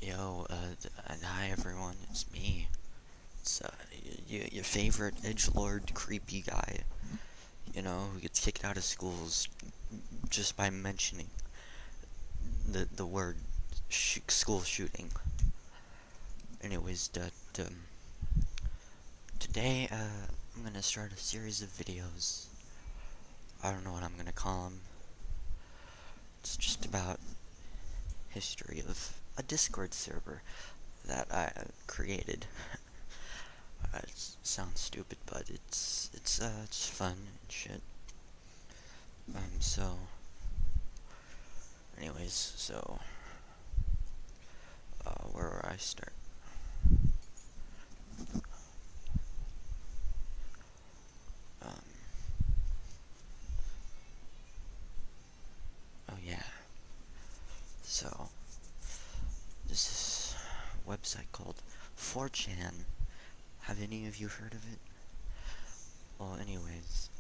Yo, hi everyone, it's me. It's, your favorite edgelord creepy guy, who gets kicked out of schools just by mentioning the word school shooting. Anyways, today, I'm gonna start a series of videos. I don't know what I'm gonna call them. It's just about history of a Discord server that I created. It sounds stupid, but it's fun and shit. So, anyways, where do I start? Um, oh yeah. So, there's this website called 4chan. Have any of you heard of it? Well, anyways,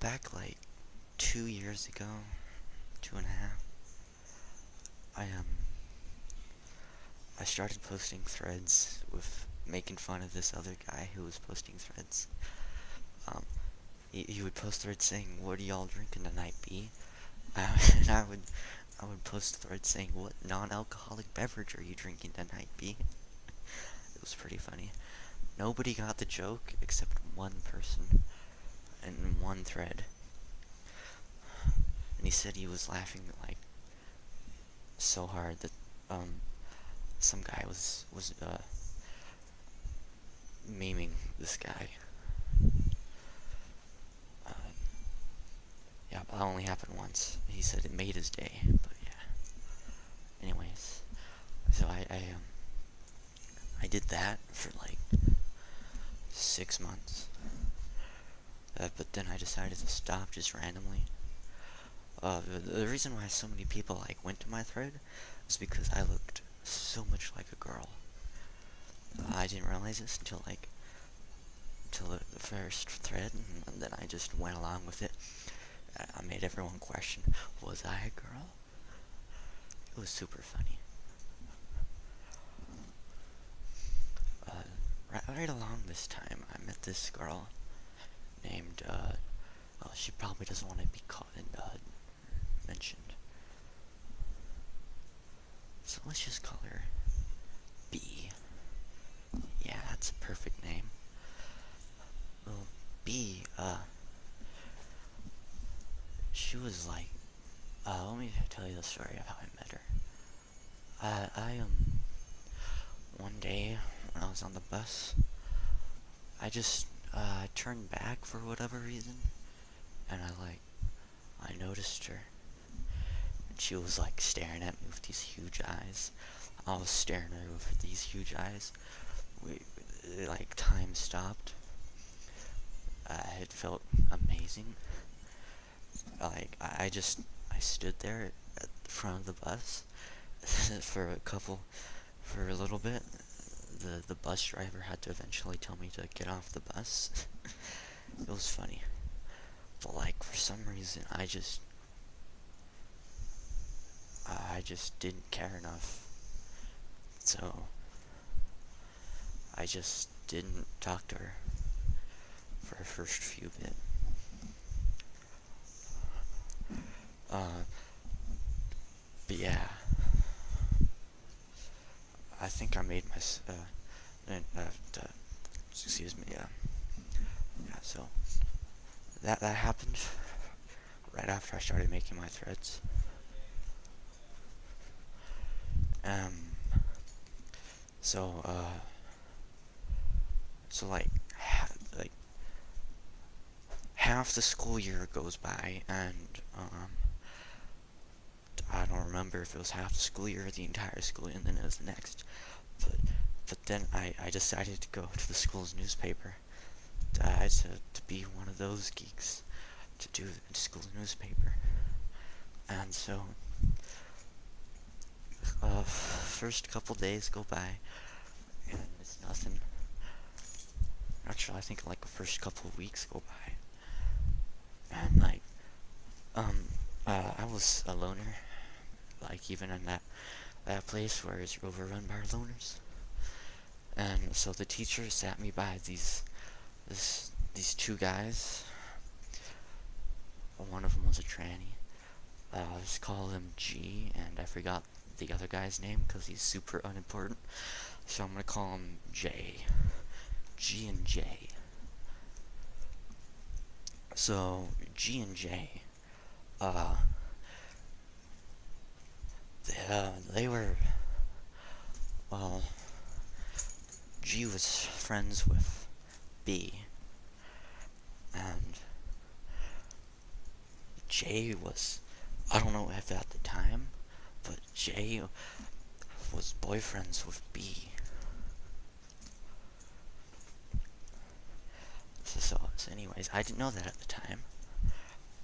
back like 2 years ago, 2.5, I, um, I started posting threads with making fun of this other guy who was posting threads. Um, he would post threads saying, "What are y'all drinking tonight, B?" And I would post threads saying, "What non-alcoholic beverage are you drinking tonight, B?" It was pretty funny. Nobody got the joke except one person in one thread. And he said he was laughing like so hard that some guy was memeing this guy. Uh, yeah, but that only happened once. He said it made his day, but yeah. Anyways, so I did that for like 6 months. But then I decided to stop just randomly. The reason why so many people like went to my thread is because I looked so much like a girl. I didn't realize this until the first thread, and then I just went along with it. I made everyone question, was I a girl? It was super funny. Right along this time, I met this girl named, well, she probably doesn't want to be called and mentioned. So let's just call her B. Yeah, that's a perfect name. Well, B, she was like, let me tell you the story of how I met her. One day when I was on the bus, I just, turned back for whatever reason, and I noticed her. And she was like staring at me with these huge eyes. I was staring at her with these huge eyes. Like, time stopped. It felt amazing. Like, I stood there at the front of the bus for a little bit. The bus driver had to eventually tell me to get off the bus. It was funny. But like, for some reason, I just didn't care enough. So, I just didn't talk to her for the first few bit. Uh, but yeah, I think I made my, excuse me, yeah, so, that happened right after I started making my threads. Um, so, like, like, half the school year goes by, and, I don't remember if it was half the school year or the entire school year, and then it was the next. But, but then I decided to go to the school's newspaper. To be one of those geeks. To do the school's newspaper. And so, first couple days go by, and it's nothing. Actually, I think like the first couple of weeks go by. And like, I was a loner. Like, even in that that place where it's overrun by loners. And so the teacher sat me by these two guys. One of them was a tranny. Let's call him G, and I forgot the other guy's name because he's super unimportant. So I'm gonna call him J. G and J. So G and J, uh, they were, well, G was friends with B, and J was, I don't know if at the time, but J was boyfriends with B. So anyways, I didn't know that at the time.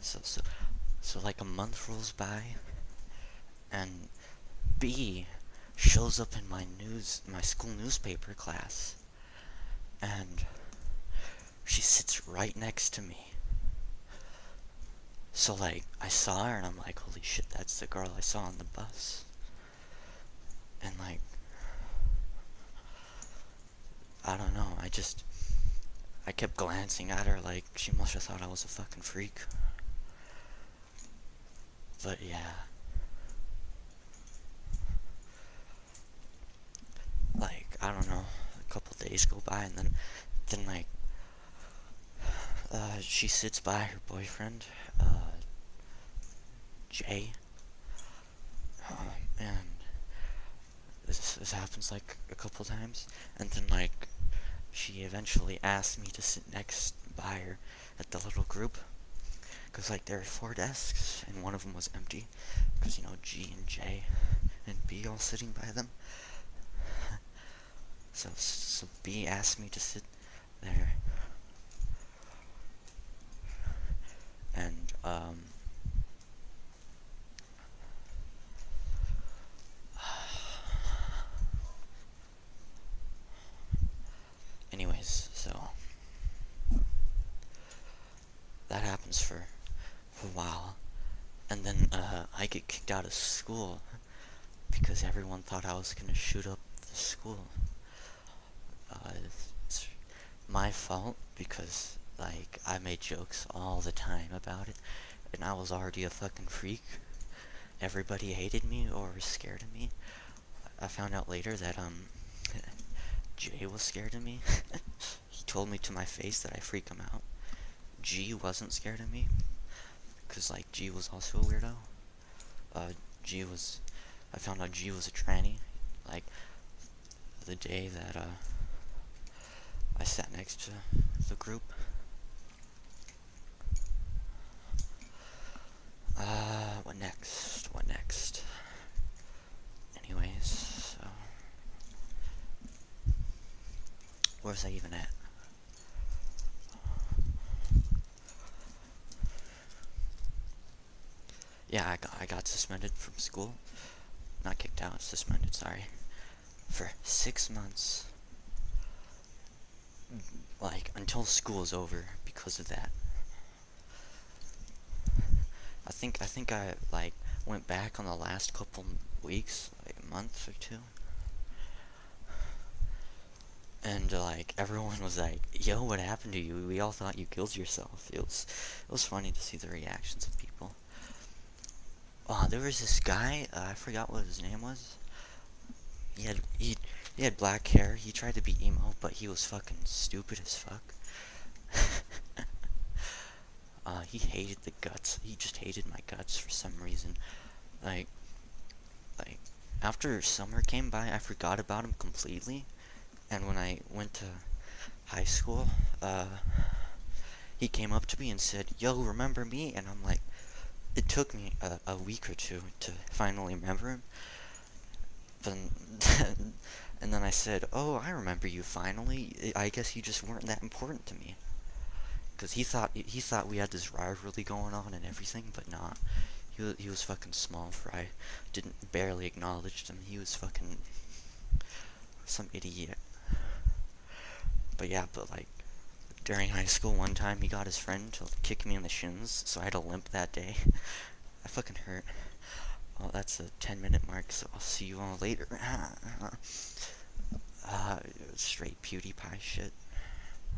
So like a month rolls by, and B shows up in my school newspaper class, and she sits right next to me. So like, I saw her and I'm like, holy shit, that's the girl I saw on the bus. And like, I don't know, I kept glancing at her like she must have thought I was a fucking freak. But yeah. Like, I don't know, a couple days go by and then like, she sits by her boyfriend, Jay, and this happens like a couple times, and then like, she eventually asked me to sit next by her at the little group, because like there were 4 desks, and one of them was empty, because G and J and B all sitting by them. So B asked me to sit there, and anyways, so that happens for a while, and then I get kicked out of school because everyone thought I was gonna shoot up the school. It's my fault because like I made jokes all the time about it, and I was already a fucking freak. Everybody hated me or was scared of me. I found out later that Jay was scared of me. He told me to my face that I freak him out. G wasn't scared of me because like G was also a weirdo. I found out G was a tranny. Like the day that I sat next to the group. What next? What next? Anyways, so where was I even at? Yeah, I got suspended from school. Not kicked out, suspended, sorry. For 6 months. Like, until school is over because of that. I think I like went back on the last couple weeks, like a month or 2. And like everyone was like, "Yo, what happened to you? We all thought you killed yourself." It was funny to see the reactions of people. There was this guy, I forgot what his name was. He had black hair. He tried to be emo, but he was fucking stupid as fuck. He hated the guts. He just hated my guts for some reason. Like after summer came by, I forgot about him completely. And when I went to high school, he came up to me and said, "Yo, remember me?" And I'm like, it took me a week or 2 to finally remember him. But and then I said, "Oh, I remember you finally. I guess you just weren't that important to me." Because he thought we had this rivalry going on and everything, but nah. He was fucking small fry. Didn't barely acknowledge him. He was fucking some idiot. But yeah, but like during high school one time he got his friend to kick me in the shins, so I had a limp that day. I fucking hurt. Well, that's a 10-minute mark, so I'll see you all later. Straight PewDiePie shit.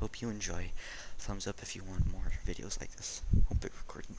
Hope you enjoy. Thumbs up if you want more videos like this. Hope it recorded.